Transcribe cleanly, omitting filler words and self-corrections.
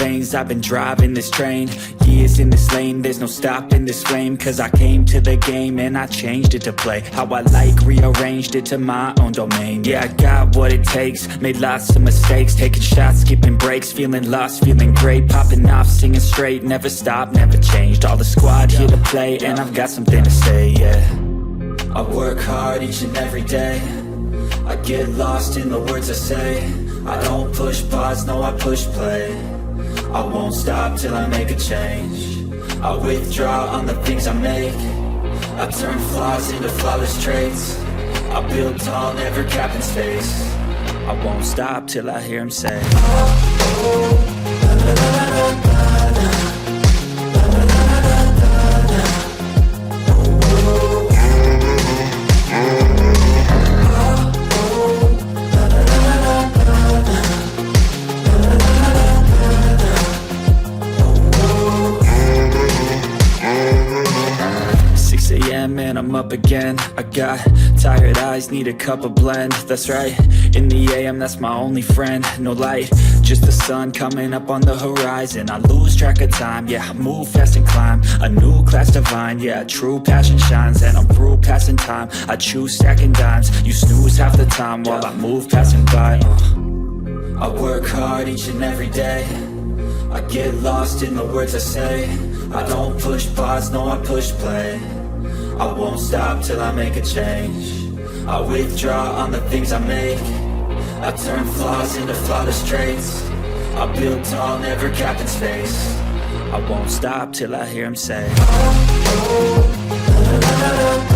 veins, I've been driving this train. Years in this lane, there's no stopping this flame. Cause I came to the game and I changed it to play how I like, rearranged it to my own domain. Yeah, I got what it takes, made lots of mistakes, taking shots, skipping breaks, feeling lost, feeling great, popping off, singing straight, never stopped, never changed. All the squad here to play, and I've got something to say, yeah. I work hard each and every day, I get lost in the words I say. I don't push pause, no I push play. I won't stop till I make a change. I withdraw on the things I make. I turn flaws into flawless traits. I build tall, never capping space. I won't stop till I hear him say, and I'm up again. I got tired eyes, need a cup of blend. That's right, in the AM, that's my only friend. No light, just the sun coming up on the horizon. I lose track of time, yeah, I move fast and climb a new class divine, yeah, true passion shines. And I'm through passing time, I choose stacking dimes. You snooze half the time while I move passing by. I work hard each and every day, I get lost in the words I say. I don't push pause, no I push play. I won't stop till I make a change. I withdraw on the things I make. I turn flaws into flawless traits. I build tall, never capping space. I won't stop till I hear him say, oh, oh,